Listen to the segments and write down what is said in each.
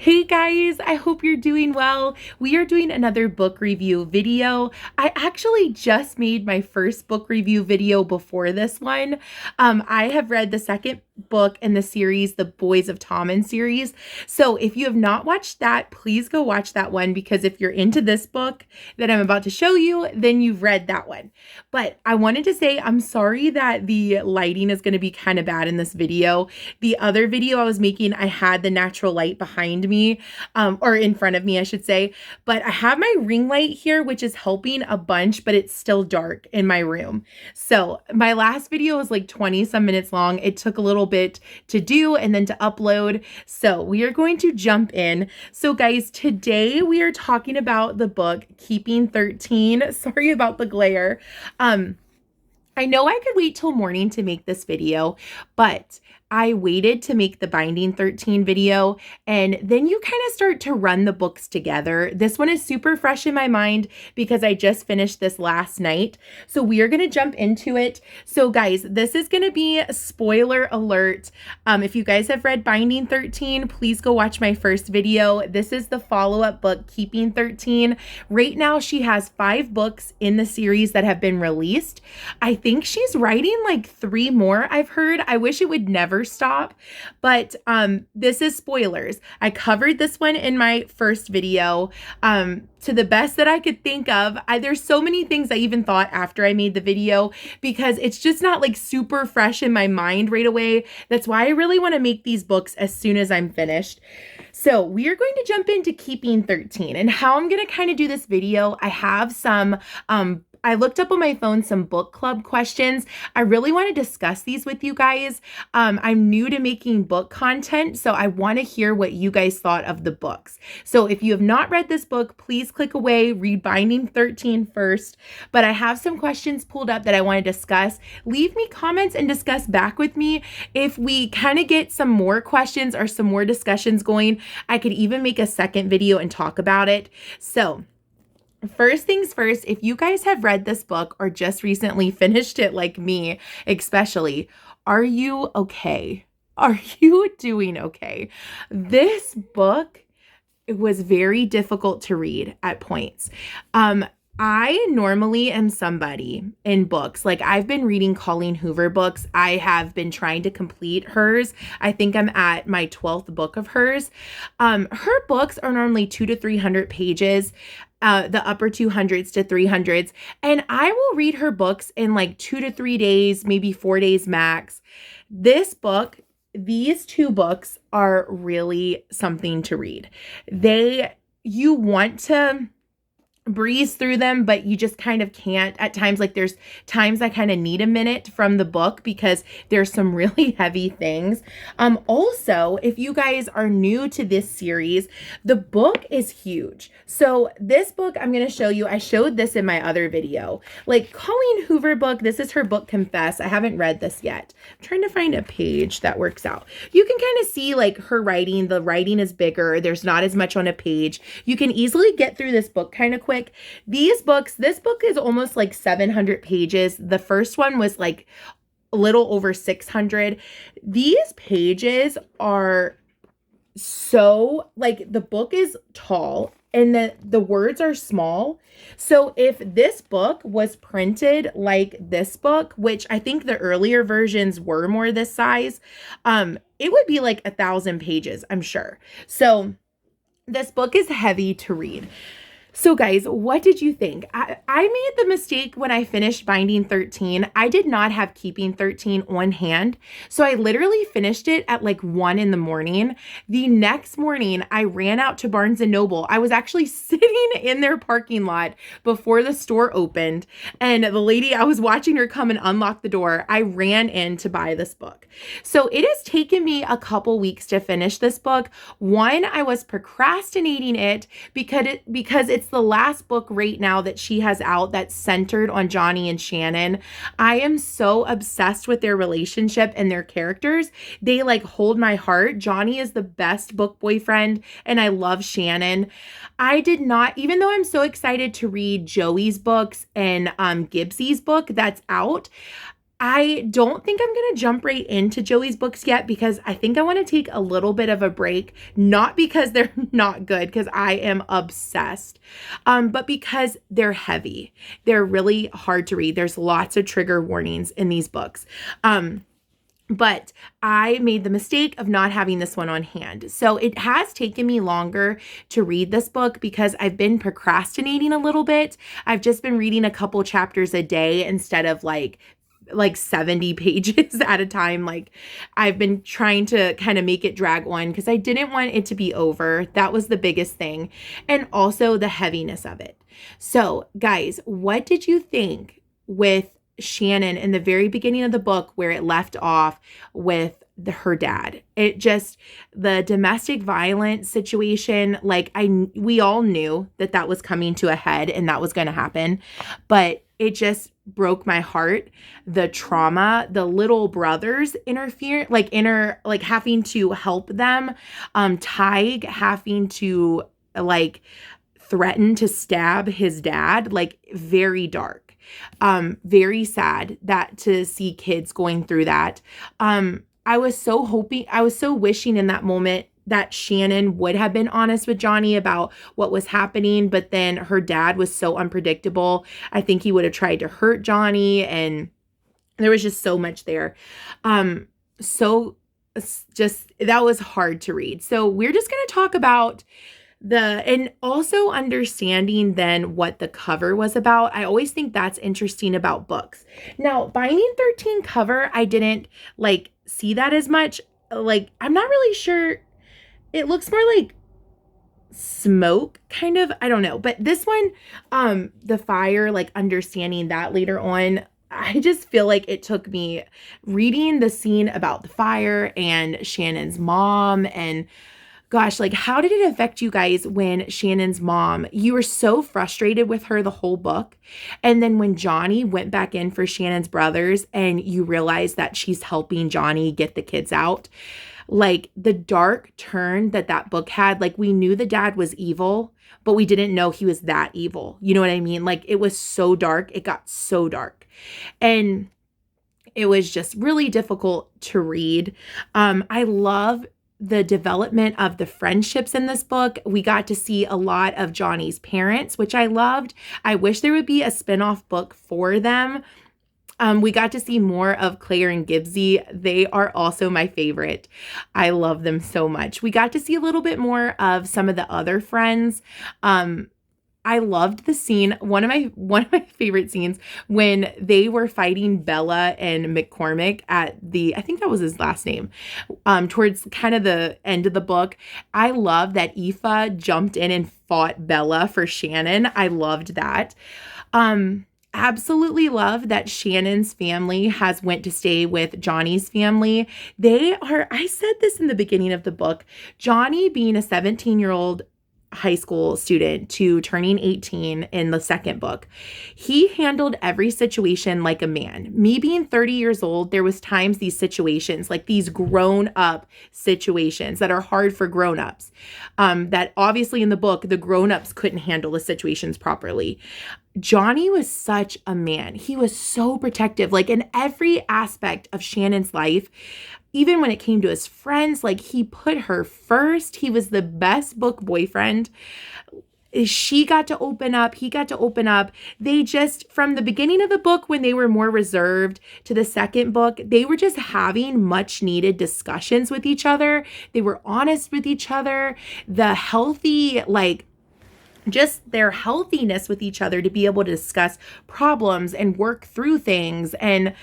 Hey guys, I hope you're doing well. We are doing another book review video. I actually just made my first book review video before this one. I have read the second book in the series, the Boys of Tommen series. So if you have not watched that, please go watch that one because if you're into this book that I'm about to show you, then you've read that one. But I wanted to say I'm sorry that the lighting is going to be kind of bad in this video. The other video I was making, I had the natural light behind me, or in front of me, I should say. But I have my ring light here, which is helping a bunch, but it's still dark in my room. So my last video was like 20 some minutes long. It took a little bit to do and then to upload. So we are going to jump in. So guys, today we are talking about the book Keeping 13. Sorry about the glare. I know I could wait till morning to make this video, but I waited to make the Binding 13 video, and then you kind of start to run the books together. This one is super fresh in my mind because I just finished this last night. So we are going to jump into it. So guys, this is going to be spoiler alert. If you guys have read Binding 13, please go watch my first video. This is the follow-up book, Keeping 13. Right now, she has 5 books in the series that have been released. I think she's writing like 3 more, I've heard. I wish it would never stop, but this is spoilers. I covered this one in my first video to the best that I could think of. There's so many things I even thought after I made the video because it's just not like super fresh in my mind right away. That's why I really want to make these books as soon as I'm finished. So we are going to jump into Keeping 13 and how I'm going to kind of do this video. I have some I looked up on my phone some book club questions. I really want to discuss these with you guys. I'm new to making book content, so I want to hear what you guys thought of the books. So if you have not read this book, please click away, read Binding 13 first. But I have some questions pulled up that I want to discuss. Leave me comments and discuss back with me. If we kind of get some more questions or some more discussions going, I could even make a second video and talk about it. So first things first, if you guys have read this book or just recently finished it like me, especially, are you okay? Are you doing okay? This book, it was very difficult to read at points. I normally am somebody in books. Like I've been reading Colleen Hoover books. I have been trying to complete hers. I think I'm at my 12th book of hers. Her books are normally 200 to 300 pages. The upper 200s to 300s. And I will read her books in like 2 to 3 days, maybe 4 days max. This book, these 2 books are really something to read. You want to breeze through them, but you just kind of can't at times. Like there's times I kind of need a minute from the book because there's some really heavy things. Also, if you guys are new to this series, the book is huge. So this book I'm going to show you, I showed this in my other video, like Colleen Hoover book. This is her book Confess. I haven't read this yet. I'm trying to find a page that works out. You can kind of see like her writing, the writing is bigger. There's not as much on a page. You can easily get through this book kind of quick. This book is almost like 700 pages. The first one was like a little over 600. These pages are so like the book is tall and the words are small. So if this book was printed like this book, which I think the earlier versions were more this size, it would be like 1,000 pages, I'm sure. So this book is heavy to read. So guys, what did you think? I made the mistake when I finished Binding 13. I did not have Keeping 13 on hand. So I literally finished it at like 1 in the morning. The next morning, I ran out to Barnes & Noble. I was actually sitting in their parking lot before the store opened. And the lady, I was watching her come and unlock the door. I ran in to buy this book. So it has taken me a couple weeks to finish this book. One, I was procrastinating it because it's the last book right now that she has out that's centered on Johnny and Shannon. I am so obsessed with their relationship and their characters. They like hold my heart. Johnny is the best book boyfriend and I love Shannon. I did not, even though I'm so excited to read Joey's books and Gibbsy's book that's out, I don't think I'm going to jump right into Joey's books yet because I think I want to take a little bit of a break, not because they're not good, because I am obsessed, but because they're heavy. They're really hard to read. There's lots of trigger warnings in these books. But I made the mistake of not having this one on hand. So it has taken me longer to read this book because I've been procrastinating a little bit. I've just been reading a couple chapters a day instead of like 70 pages at a time. Like I've been trying to kind of make it drag on because I didn't want it to be over. That was the biggest thing. And also the heaviness of it. So guys, what did you think with Shannon in the very beginning of the book where it left off with her dad? It just, the domestic violence situation, like we all knew that was coming to a head and that was going to happen, but it just broke my heart. The trauma, the little brothers having to help them, Tig having to threaten to stab his dad, very dark. Very sad that to see kids going through that. I was so wishing in that moment that Shannon would have been honest with Johnny about what was happening, but then her dad was so unpredictable. I think he would have tried to hurt Johnny, and there was just so much there. That was hard to read. So we're just going to talk about and also understanding then what the cover was about. I always think that's interesting about books. Now, Binding 13 cover, I didn't see that as much. I'm not really sure. It looks more like smoke, kind of. I don't know. But this one, the fire, understanding that later on, I just feel like it took me reading the scene about the fire and Shannon's mom and gosh, how did it affect you guys when Shannon's mom, you were so frustrated with her the whole book. And then when Johnny went back in for Shannon's brothers and you realized that she's helping Johnny get the kids out, the dark turn that book had, we knew the dad was evil, but we didn't know he was that evil. You know what I mean? It was so dark. It got so dark. And it was just really difficult to read. I love the development of the friendships in this book. We got to see a lot of Johnny's parents, which I loved. I wish there would be a spin-off book for them. We got to see more of Claire and Gibbsy. They are also my favorite. I love them so much. We got to see a little bit more of some of the other friends. I loved the scene, one of my favorite scenes, when they were fighting Bella and McCormick at I think that was his last name, towards kind of the end of the book. I love that Aoife jumped in and fought Bella for Shannon. I loved that. Absolutely love that Shannon's family has went to stay with Johnny's family. I said this in the beginning of the book, Johnny being a 17-year-old high school student to turning 18 in the second book, he handled every situation like a man. Me being 30 years old, there was times these situations, these grown-up situations that are hard for grown-ups, that obviously in the book, the grown-ups couldn't handle the situations properly. Johnny was such a man. He was so protective, in every aspect of Shannon's life. Even when it came to his friends, he put her first. He was the best book boyfriend. She got to open up. He got to open up. They just, from the beginning of the book when they were more reserved to the second book, they were just having much needed discussions with each other. They were honest with each other. The healthy, just their healthiness with each other to be able to discuss problems and work through things. And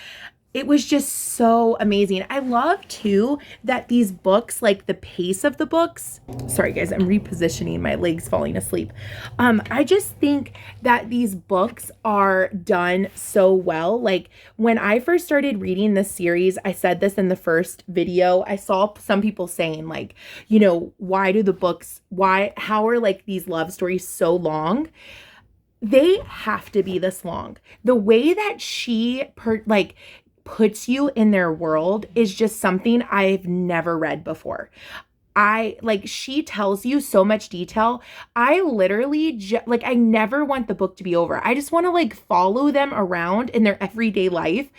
it was just so amazing. I love too that these books, the pace of the books, sorry guys, I'm repositioning, my legs falling asleep. I just think that these books are done so well. When I first started reading this series, I said this in the first video, I saw some people saying how are these love stories so long? They have to be this long. The way that she puts you in their world is just something I've never read before. she tells you so much detail. I literally like I never want the book to be over. I just want to like follow them around in their everyday life.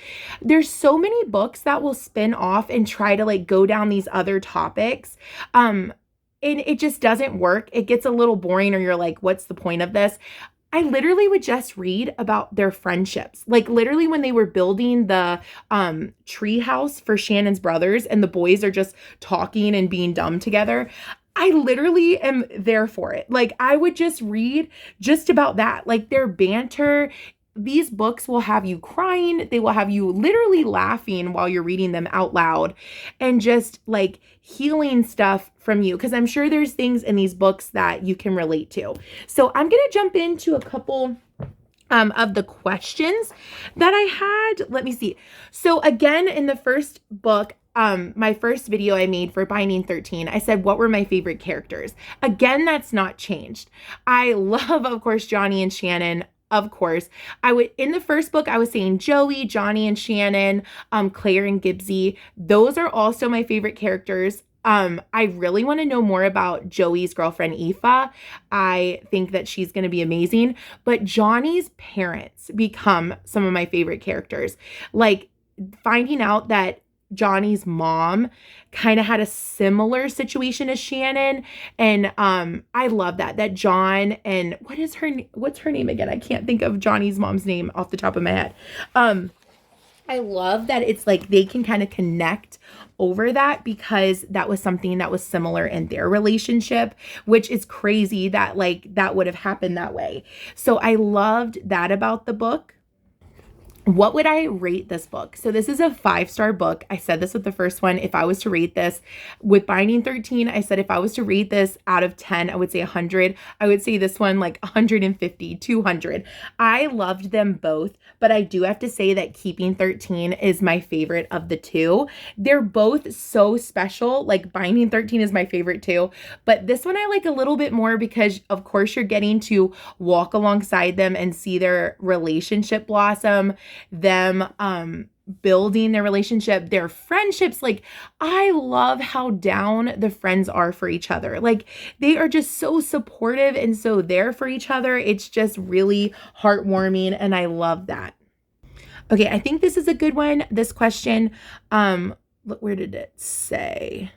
There's so many books that will spin off and try to like go down these other topics. And it just doesn't work. It gets a little boring, or you're like, what's the point of this? I literally would just read about their friendships. Like literally when they were building the tree house for Shannon's brothers and the boys are just talking and being dumb together. I literally am there for it. Like I would just read just about that. Like their banter. These books will have you crying. They will have you literally laughing while you're reading them out loud and just like healing stuff from you. Because I'm sure there's things in these books that you can relate to. So I'm going to jump into a couple of the questions that I had. Let me see. So again, in the first book, my first video I made for Binding 13, I said, what were my favorite characters? Again, that's not changed. I love, of course, Johnny and Shannon. Of course, in the first book, I was saying Joey, Johnny and Shannon, Claire and Gibbsy. Those are also my favorite characters. I really want to know more about Joey's girlfriend, Aoife. I think that she's going to be amazing. But Johnny's parents become some of my favorite characters. Like finding out that Johnny's mom kind of had a similar situation as Shannon. And I love that John and what's her name again? I can't think of Johnny's mom's name off the top of my head. I love that it's like they can kind of connect over that because that was something that was similar in their relationship, which is crazy that like that would have happened that way. So I loved that about the book. What would I rate this book? So this is a 5-star book. I said this with the first one. If I was to rate this with Binding 13, I said if I was to rate this out of 10, I would say 100. I would say this one like 150, 200. I loved them both, but I do have to say that Keeping 13 is my favorite of the two. They're both so special. Like Binding 13 is my favorite too, but this one I like a little bit more because of course you're getting to walk alongside them and see their relationship blossom, them building their relationship, their friendships. Like I love how down the friends are for each other. Like they are just so supportive and so there for each other. It's just really heartwarming and I love that. Okay, I think this is a good one. This question, where did it say?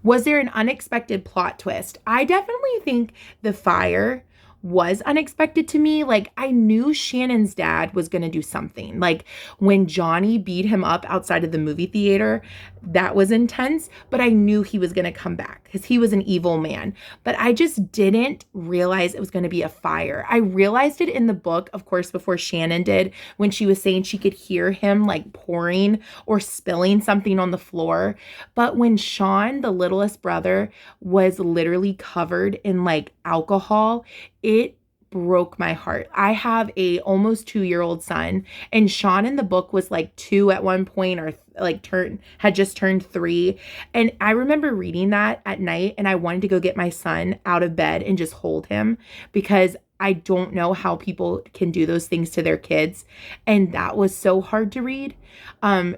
Was there an unexpected plot twist? I definitely think the fire was unexpected to me. Like I knew Shannon's dad was going to do something. Like when Johnny beat him up outside of the movie theater, that was intense, but I knew he was going to come back because he was an evil man. But I just didn't realize it was going to be a fire. I realized it in the book, of course, before Shannon did, when she was saying she could hear him like pouring or spilling something on the floor. But when Sean, the littlest brother, was literally covered in like alcohol, it broke my heart. I have a almost 2-year-old son, and Sean in the book was like 2 at one point, or like had just turned 3. And I remember reading that at night and I wanted to go get my son out of bed and just hold him because I don't know how people can do those things to their kids. And that was so hard to read.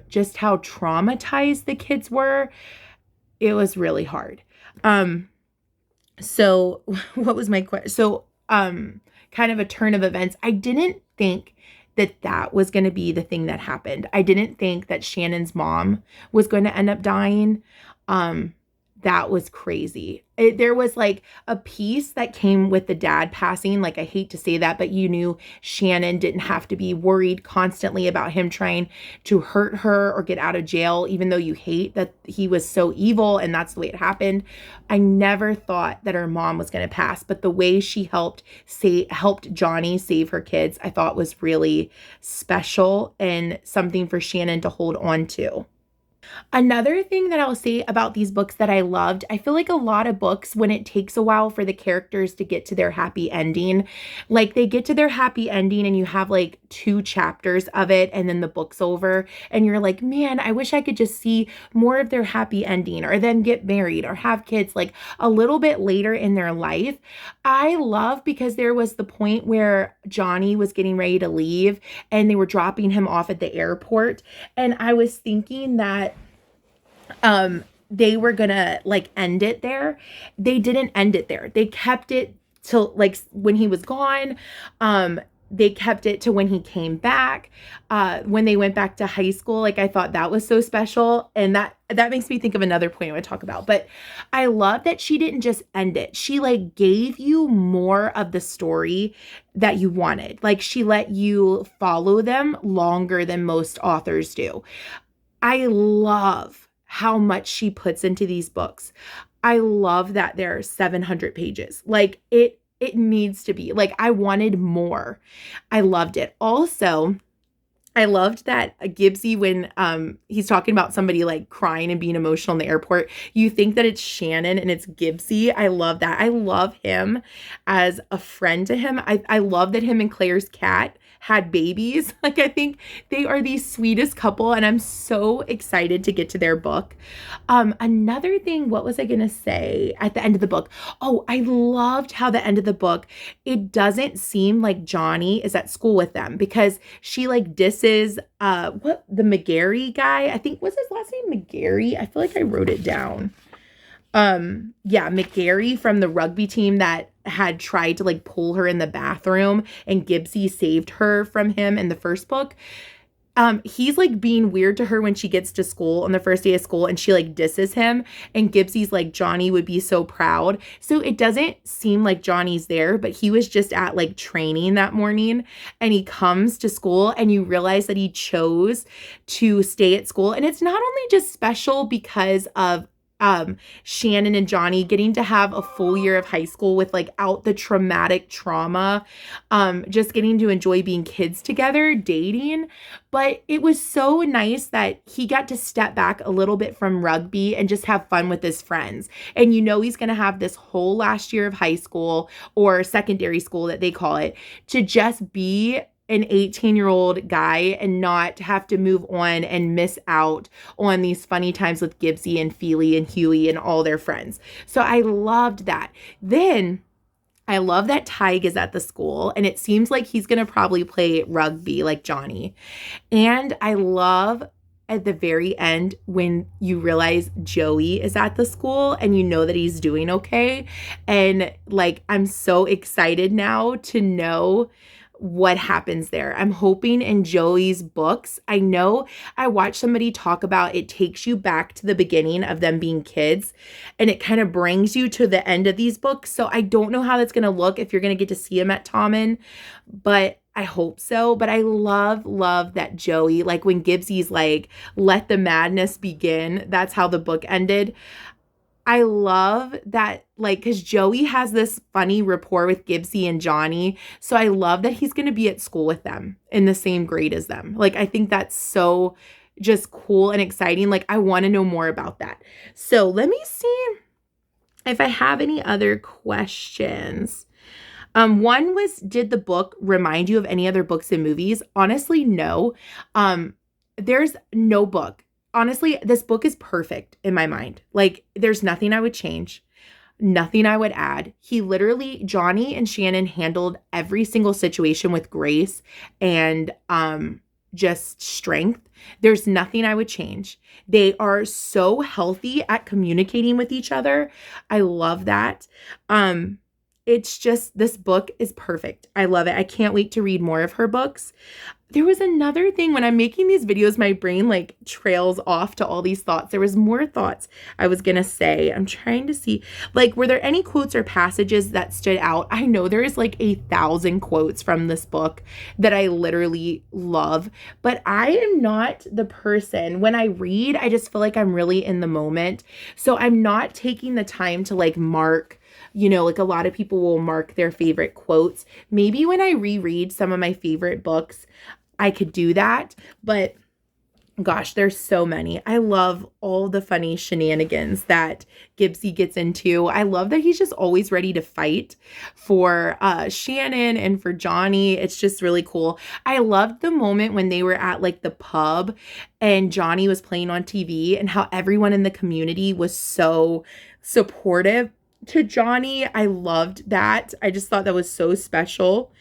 Just how traumatized the kids were. It was really hard. So what was my question? So, kind of a turn of events. I didn't think that was going to be the thing that happened. I didn't think that Shannon's mom was going to end up dying. That was crazy. There was like a piece that came with the dad passing. Like, I hate to say that, but you knew Shannon didn't have to be worried constantly about him trying to hurt her or get out of jail, even though you hate that he was so evil and that's the way it happened. I never thought that her mom was going to pass, but the way she helped Johnny save her kids, I thought was really special and something for Shannon to hold on to. Another thing that I'll say about these books that I loved, I feel like a lot of books, when it takes a while for the characters to get to their happy ending, like they get to their happy ending and you have like 2 chapters of it and then the book's over and you're like, man, I wish I could just see more of their happy ending or them get married or have kids like a little bit later in their life. I love because there was the point where Johnny was getting ready to leave and they were dropping him off at the airport. And I was thinking that they were gonna like end it there. They didn't end it there. They kept it till like when he was gone. They kept it to when he came back. When they went back to high school, like I thought that was so special, and that makes me think of another point I want to talk about. But I love that she didn't just end it. She like gave you more of the story that you wanted. Like she let you follow them longer than most authors do. I love how much she puts into these books. I love that they're 700 pages. Like it needs to be. Like I wanted more. I loved it. Also, I loved that Gibbsy, when he's talking about somebody like crying and being emotional in the airport, you think that it's Shannon and it's Gibbsy. I love that. I love him as a friend to him. I love that him and Claire's cat had babies. Like I think they are the sweetest couple, and I'm so excited to get to their book. Another thing, what was I gonna say at the end of the book? Oh, I loved how the end of the book, it doesn't seem like Johnny is at school with them, because she like disses what the McGarry guy, I think was his last name McGarry. I feel like I wrote it down. Yeah, McGarry from the rugby team that had tried to like pull her in the bathroom, and Gibbsy saved her from him in the first book. He's like being weird to her when she gets to school on the first day of school, and she like disses him, and Gibbsy's like, Johnny would be so proud. So it doesn't seem like Johnny's there, but he was just at like training that morning, and he comes to school, and you realize that he chose to stay at school. And it's not only just special because of Shannon and Johnny getting to have a full year of high school with like out the traumatic trauma, just getting to enjoy being kids together, dating. But it was so nice that he got to step back a little bit from rugby and just have fun with his friends. And you know he's going to have this whole last year of high school, or secondary school that they call it, to just be an 18-year-old guy and not have to move on and miss out on these funny times with Gibbsy and Feely and Huey and all their friends. So I loved that. Then I love that Tig is at the school, and it seems like he's going to probably play rugby like Johnny. And I love at the very end when you realize Joey is at the school, and you know that he's doing okay. And like, I'm so excited now to know what happens there. I'm hoping in Joey's books, I know I watched somebody talk about it takes you back to the beginning of them being kids, and it kind of brings you to the end of these books. So I don't know how that's going to look if you're going to get to see him at Tommen, but I hope so. But I love that Joey, like when Gibbsy's like, let the madness begin, that's how the book ended. I love that, like, because Joey has this funny rapport with Gibbsy and Johnny. So I love that he's going to be at school with them in the same grade as them. Like, I think that's so just cool and exciting. Like, I want to know more about that. So let me see if I have any other questions. One was, did the book remind you of any other books and movies? Honestly, no. There's no book. Honestly, this book is perfect in my mind. Like, there's nothing I would change, nothing I would add. He literally, Johnny and Shannon handled every single situation with grace and just strength. There's nothing I would change. They are so healthy at communicating with each other. I love that. It's just, this book is perfect. I love it. I can't wait to read more of her books. There was another thing when I'm making these videos, my brain like trails off to all these thoughts. There was more thoughts I was going to say. I'm trying to see, like, were there any quotes or passages that stood out? I know there is like 1,000 quotes from this book that I literally love, but I am not the person, when I read, I just feel like I'm really in the moment. So I'm not taking the time to like mark, you know, like a lot of people will mark their favorite quotes. Maybe when I reread some of my favorite books, I could do that, but gosh, there's so many. I love all the funny shenanigans that Gibbsy gets into. I love that he's just always ready to fight for Shannon and for Johnny. It's just really cool. I loved the moment when they were at like the pub and Johnny was playing on TV, and how everyone in the community was so supportive to Johnny. I loved that. I just thought that was so special.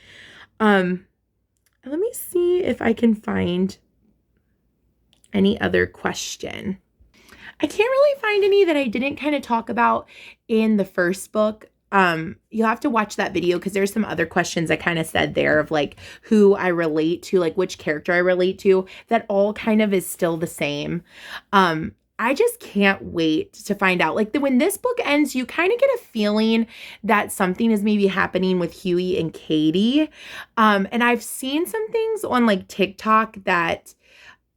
Let me see if I can find any other question. I can't really find any that I didn't kind of talk about in the first book. You'll have to watch that video because there's some other questions I kind of said there of like who I relate to, like which character I relate to, that all kind of is still the same. I just can't wait to find out. Like when this book ends, you kind of get a feeling that something is maybe happening with Huey and Katie. And I've seen some things on like TikTok that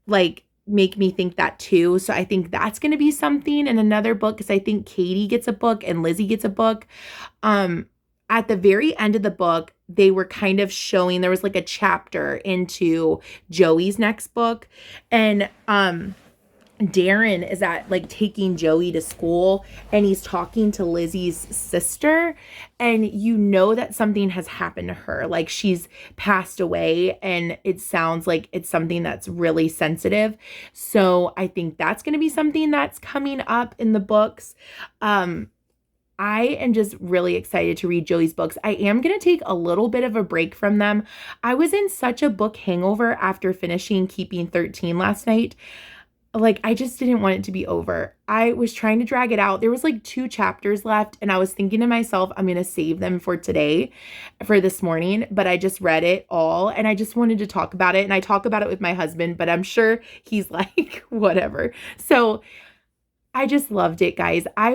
like make me think that too. So I think that's going to be something in another book because I think Katie gets a book and Lizzie gets a book. Um, at the very end of the book, they were kind of showing there was like a chapter into Joey's next book, and Darren is at like taking Joey to school and he's talking to Lizzie's sister, and you know that something has happened to her, like she's passed away, and it sounds like it's something that's really sensitive. So I think that's going to be something that's coming up in the books. I am just really excited to read Joey's books. I am going to take a little bit of a break from them. I was in such a book hangover after finishing Keeping 13 last night. Like, I just didn't want it to be over. I was trying to drag it out. There was like 2 chapters left, and I was thinking to myself, I'm going to save them for today, for this morning. But I just read it all, and I just wanted to talk about it. And I talk about it with my husband, but I'm sure he's like, whatever. So I just loved it, guys. I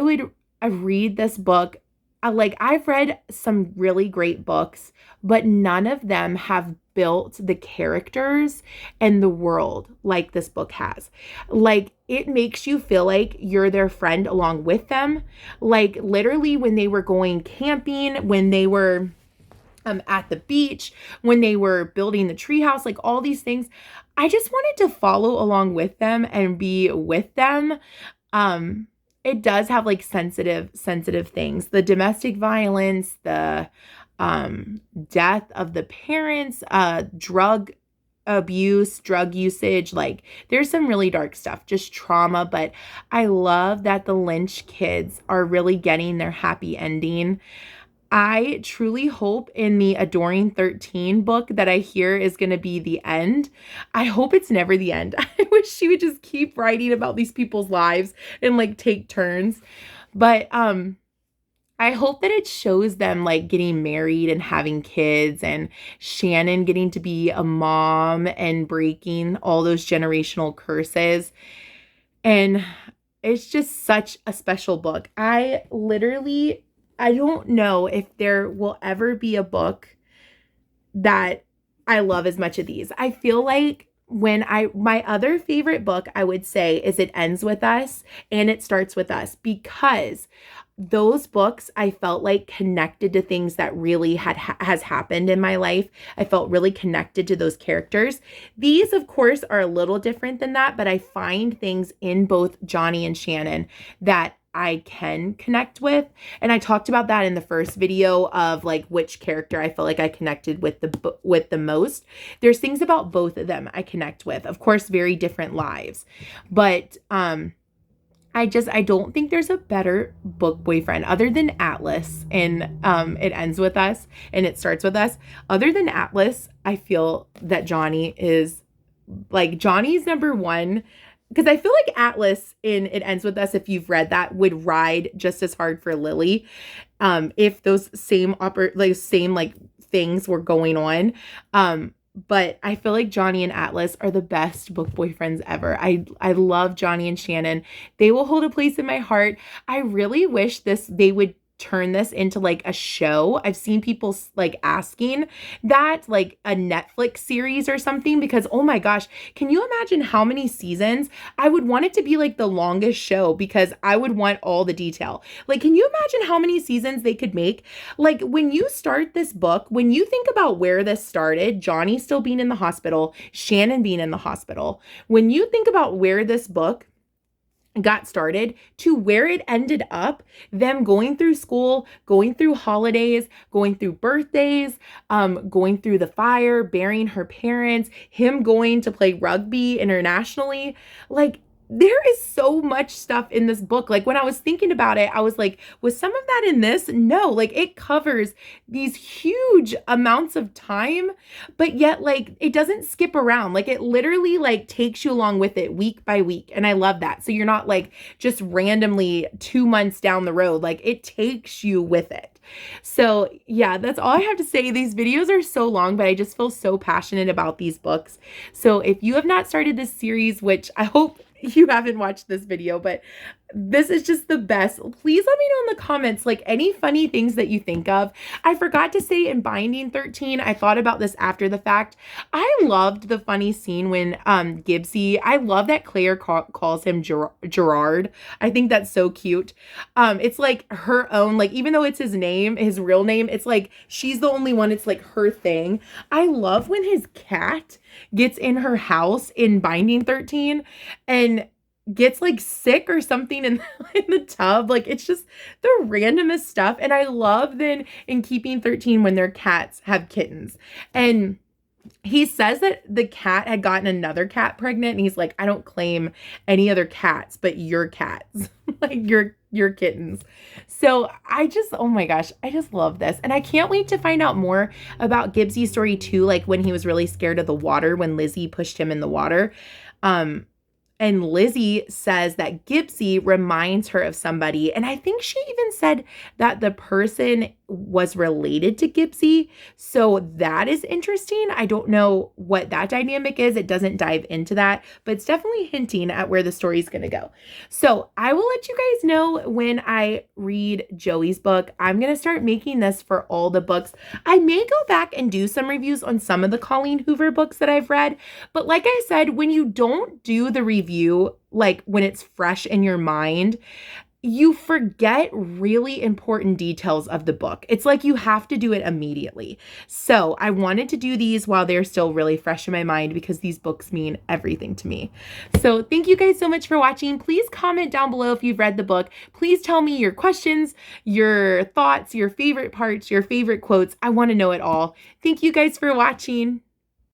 read this book. I've read some really great books, but none of them have built the characters and the world like this book has. Like, it makes you feel like you're their friend along with them. Like, literally, when they were going camping, when they were at the beach, when they were building the treehouse, like all these things, I just wanted to follow along with them and be with them. It does have like sensitive things, the domestic violence, the death of the parents, drug abuse, drug usage, like there's some really dark stuff, just trauma. But I love that the Lynch kids are really getting their happy ending. I truly hope in the Adoring 13 book that I hear is going to be the end. I hope it's never the end. I wish she would just keep writing about these people's lives and like take turns. But I hope that it shows them like getting married and having kids, and Shannon getting to be a mom and breaking all those generational curses. And it's just such a special book. I don't know if there will ever be a book that I love as much of these. I feel like my other favorite book, I would say, is It Ends With Us and It Starts With Us, because those books I felt like connected to things that really has happened in my life. I felt really connected to those characters. These, of course, are a little different than that, but I find things in both Johnny and Shannon that I can connect with. And I talked about that in the first video of like which character I felt like I connected with the most. There's things about both of them I connect with. Of course, very different lives. But I don't think there's a better book boyfriend other than Atlas in It Ends With Us and It Starts With Us. Other than Atlas, I feel that Johnny's number one, because I feel like Atlas in It Ends With Us, if you've read that, would ride just as hard for Lily, if those same things were going on. But I feel like Johnny and Atlas are the best book boyfriends ever. I love Johnny and Shannon. They will hold a place in my heart. I really wish they would turn this into like a show. I've seen people like asking that, like a Netflix series or something, because oh my gosh, can you imagine how many seasons? I would want it to be like the longest show because I would want all the detail. Like, can you imagine how many seasons they could make? Like, when you start this book, when you think about where this started, Johnny still being in the hospital, Shannon being in the hospital, when you think about where this book got started to where it ended up, them going through school, going through holidays, going through birthdays, going through the fire, burying her parents, him going to play rugby internationally. Like, there is so much stuff in this book. Like when I was thinking about it, I was like, was some of that in this? No, like it covers these huge amounts of time, but yet like it doesn't skip around. Like it literally like takes you along with it week by week. And I love that. So you're not like just randomly 2 months down the road. Like it takes you with it. So yeah, that's all I have to say. These videos are so long, but I just feel so passionate about these books. So if you have not started this series, which I hope you haven't watched this video, but this is just the best. Please let me know in the comments, like any funny things that you think of. I forgot to say in Binding 13, I thought about this after the fact. I loved the funny scene when Gibbsy, I love that Claire calls him Gerard. I think that's so cute. It's like her own, like even though it's his name, his real name, it's like she's the only one, it's like her thing. I love when his cat gets in her house in Binding 13 and gets like sick or something in the tub. Like it's just the randomest stuff. And I love then in Keeping 13 when their cats have kittens. And he says that the cat had gotten another cat pregnant, and he's like, I don't claim any other cats but your cats. Like your kittens. So I just, oh my gosh, I just love this. And I can't wait to find out more about Gibbsy's story too, like when he was really scared of the water, when Lizzie pushed him in the water. And Lizzie says that Gibbsy reminds her of somebody. And I think she even said that the person was related to Gibbsy. So that is interesting. I don't know what that dynamic is. It doesn't dive into that, but it's definitely hinting at where the story is going to go. So I will let you guys know when I read Joey's book. I'm going to start making this for all the books. I may go back and do some reviews on some of the Colleen Hoover books that I've read. But like I said, when you don't do the review, like when it's fresh in your mind, you forget really important details of the book. It's like you have to do it immediately. So I wanted to do these while they're still really fresh in my mind because these books mean everything to me. So thank you guys so much for watching. Please comment down below if you've read the book. Please tell me your questions, your thoughts, your favorite parts, your favorite quotes. I want to know it all. Thank you guys for watching.